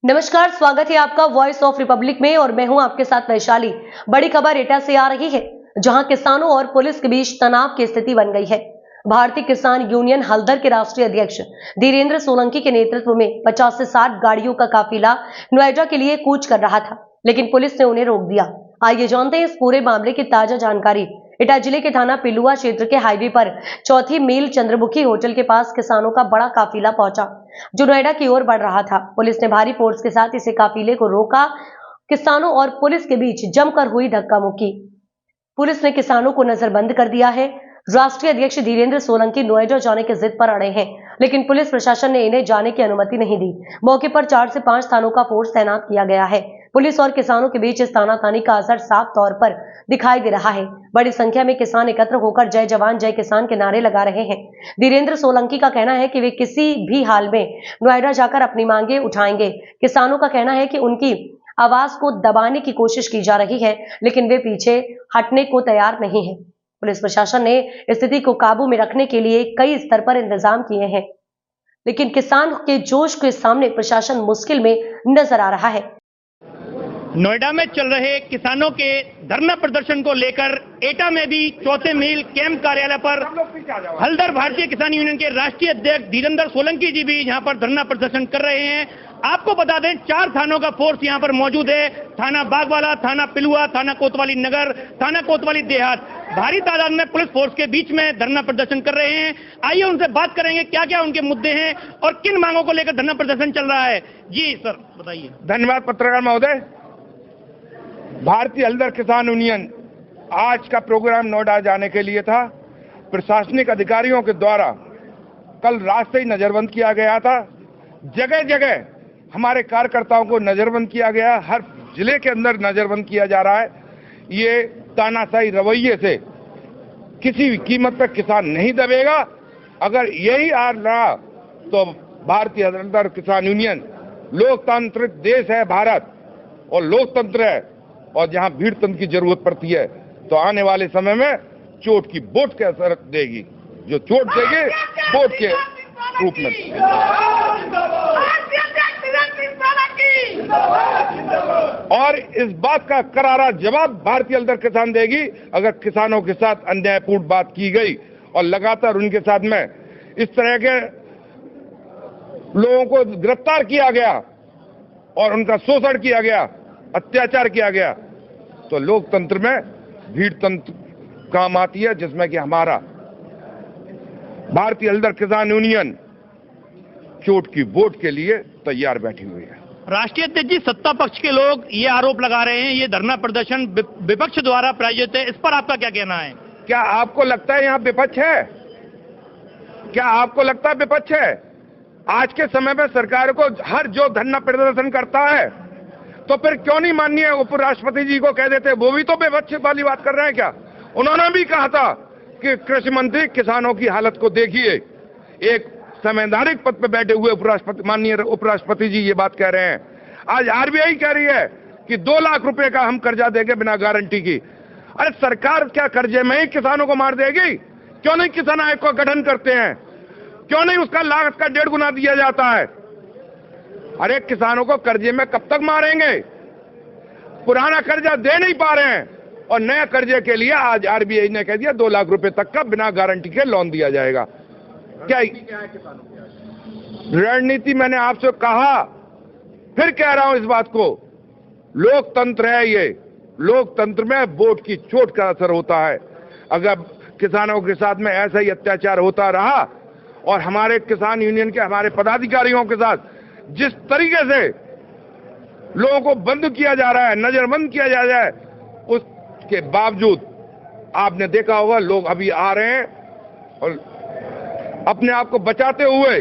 नमस्कार, स्वागत है आपका वॉइस ऑफ रिपब्लिक में और मैं हूं आपके साथ वैशाली। बड़ी खबर एटा से आ रही है, जहां किसानों और पुलिस के बीच तनाव की स्थिति बन गई है। भारतीय किसान यूनियन हल्दर के राष्ट्रीय अध्यक्ष धीरेन्द्र सोलंकी के नेतृत्व में 50 से 60 गाड़ियों का काफिला नोएडा के लिए कूच कर रहा था, लेकिन पुलिस ने उन्हें रोक दिया। आइए जानते हैं इस पूरे मामले की ताजा जानकारी। एटा जिले के थाना पिलुआ क्षेत्र के हाईवे पर चौथी मील चंद्रमुखी होटल के पास किसानों का बड़ा काफिला पहुंचा, जो नोएडा की ओर बढ़ रहा था। पुलिस ने भारी फोर्स के साथ इसे काफिले को रोका। किसानों और पुलिस के बीच जमकर हुई धक्का मुक्की। पुलिस ने किसानों को नजरबंद कर दिया है। राष्ट्रीय अध्यक्ष धीरेन्द्र सोलंकी नोएडा जाने की जिद पर अड़े हैं, लेकिन पुलिस प्रशासन ने इन्हें जाने की अनुमति नहीं दी। मौके पर 4 से 5 थानों का फोर्स तैनात किया गया है। पुलिस और किसानों के बीच इस तानातानी का असर साफ तौर पर दिखाई दे रहा है। बड़ी संख्या में किसान एकत्र होकर जय जवान जय किसान के नारे लगा रहे हैं। धीरेन्द्र सोलंकी का कहना है कि वे किसी भी हाल में नोएडा जाकर अपनी मांगे उठाएंगे। किसानों का कहना है कि उनकी आवाज को दबाने की कोशिश की जा रही है, लेकिन वे पीछे हटने को तैयार नहीं है। पुलिस प्रशासन ने स्थिति को काबू में रखने के लिए कई स्तर पर इंतजाम किए हैं, लेकिन किसान के जोश के सामने प्रशासन मुश्किल में नजर आ रहा है। नोएडा में चल रहे किसानों के धरना प्रदर्शन को लेकर एटा में भी चौथे मील कैंप कार्यालय पर हल्दर भारतीय किसान यूनियन के राष्ट्रीय अध्यक्ष धीरेन्द्र सोलंकी जी भी यहां पर धरना प्रदर्शन कर रहे हैं। आपको बता दें, 4 थानों का फोर्स यहां पर मौजूद है। थाना बागवाला, थाना पिलुआ, थाना कोतवाली नगर, थाना कोतवाली देहात। भारी तादाद में पुलिस फोर्स के बीच में धरना प्रदर्शन कर रहे हैं। आइए उनसे बात करेंगे क्या क्या उनके मुद्दे हैं और किन मांगों को लेकर धरना प्रदर्शन चल रहा है। जी सर, बताइए। धन्यवाद पत्रकार महोदय। भारतीय हल्दर किसान यूनियन आज का प्रोग्राम नोएडा जाने के लिए था। प्रशासनिक अधिकारियों के द्वारा कल रास्ते ही नजरबंद किया गया था। जगह जगह हमारे कार्यकर्ताओं को नजरबंद किया गया। हर जिले के अंदर नजरबंद किया जा रहा है। ये तानाशाही रवैये से किसी भी कीमत पर किसान नहीं दबेगा। अगर यही हाल रहा तो भारतीय हल्दर किसान यूनियन, लोकतांत्रिक देश है भारत और लोकतंत्र है, और जहां भीड़ तंत्र की जरूरत पड़ती है तो आने वाले समय में चोट की वोट के असर देगी, जो चोट देगी वोट के रूप में। और इस बात का करारा जवाब भारतीय हल्दर किसान देगी अगर किसानों के साथ अन्यायपूर्ण बात की गई और लगातार उनके साथ में इस तरह के लोगों को गिरफ्तार किया गया और उनका शोषण किया गया, अत्याचार किया गया, तो लोकतंत्र में भीड़ तंत्र काम आती है, जिसमें कि हमारा भारतीय हल्दर किसान यूनियन चोट की वोट के लिए तैयार बैठी हुई है। राष्ट्रीय अध्यक्ष जी, सत्ता पक्ष के लोग ये आरोप लगा रहे हैं ये धरना प्रदर्शन विपक्ष द्वारा प्रायोजित है, इस पर आपका क्या कहना है? क्या आपको लगता है यहाँ विपक्ष है? क्या आपको लगता है विपक्ष है? आज के समय में सरकार को हर जो धरना प्रदर्शन करता है तो फिर क्यों नहीं माननीय उपराष्ट्रपति जी को कह देते? वो भी तो विपक्ष वाली बात कर रहे हैं क्या? उन्होंने भी कहा था कि कृषि मंत्री किसानों की हालत को देखिए। एक संवैधानिक पद पर बैठे हुए उपराष्ट्रपति, माननीय उपराष्ट्रपति जी ये बात कह रहे हैं। आज आरबीआई कह रही है कि 2 लाख रुपए का हम कर्जा देंगे बिना गारंटी की। अरे सरकार क्या कर्जे में ही किसानों को मार देगी? क्यों नहीं किसान आयोग का गठन करते हैं? क्यों नहीं उसका लागत का 1.5 गुना दिया जाता है? अरे किसानों को कर्जे में कब तक मारेंगे? पुराना कर्जा दे नहीं पा रहे हैं और नया कर्जे के लिए आज आरबीआई ने कह दिया 2 लाख रुपए तक का बिना गारंटी के लोन दिया जाएगा। क्या रणनीति? मैंने आपसे कहा, फिर कह रहा हूं इस बात को, लोकतंत्र है ये। लोकतंत्र में वोट की चोट का असर होता है। अगर किसानों के साथ में ऐसा ही अत्याचार होता रहा और हमारे किसान यूनियन के हमारे पदाधिकारियों के साथ जिस तरीके से लोगों को बंद किया जा रहा है, नजरबंद किया जा रहा है, उसके बावजूद आपने देखा होगा लोग अभी आ रहे हैं और अपने आप को बचाते हुए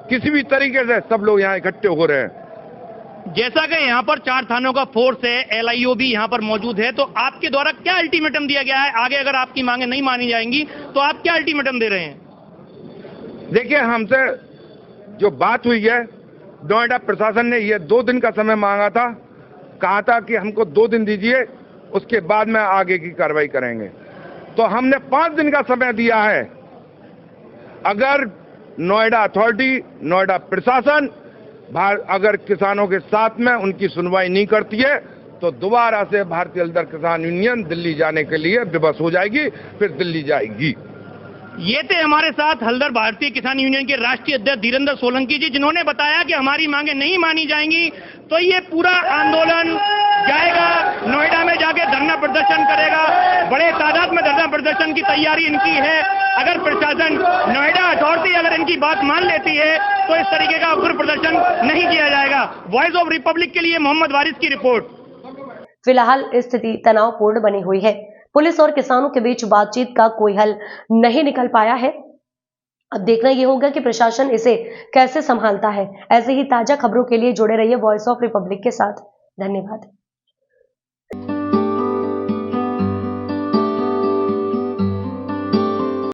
किसी भी तरीके से सब लोग यहाँ इकट्ठे हो रहे हैं। जैसा कि यहाँ पर 4 थानों का फोर्स है, एलआईओ भी यहाँ पर मौजूद है, तो आपके द्वारा क्या अल्टीमेटम दिया गया है? आगे अगर आपकी मांगे नहीं मानी जाएंगी तो आप क्या अल्टीमेटम दे रहे हैं? देखिए, हमसे जो बात हुई है, नोएडा प्रशासन ने ये 2 दिन का समय मांगा था। कहा था कि हमको 2 दिन दीजिए, उसके बाद में आगे की कार्रवाई करेंगे। तो हमने 5 दिन का समय दिया है। अगर नोएडा अथॉरिटी, नोएडा प्रशासन अगर किसानों के साथ में उनकी सुनवाई नहीं करती है तो दोबारा से भारतीय हल्दर किसान यूनियन दिल्ली जाने के लिए विवश हो जाएगी, फिर दिल्ली जाएगी। ये थे हमारे साथ हल्दर भारतीय किसान यूनियन के राष्ट्रीय अध्यक्ष धीरेंद्र सोलंकी जी, जिन्होंने बताया कि हमारी मांगे नहीं मानी जाएंगी तो ये पूरा आंदोलन जाएगा, नोएडा में जाके धरना प्रदर्शन करेगा। बड़े तादाद में धरना प्रदर्शन की तैयारी इनकी है। अगर प्रशासन, नोएडा अथॉरिटी अगर इनकी बात मान लेती है तो इस तरीके का उग्र प्रदर्शन नहीं किया जाएगा। वॉइस ऑफ रिपब्लिक के लिए मोहम्मद वारिस की रिपोर्ट। फिलहाल स्थिति तनावपूर्ण बनी हुई है। पुलिस और किसानों के बीच बातचीत का कोई हल नहीं निकल पाया है। अब देखना यह होगा कि प्रशासन इसे कैसे संभालता है। ऐसे ही ताजा खबरों के लिए जुड़े रहिए वॉइस ऑफ रिपब्लिक के साथ। धन्यवाद।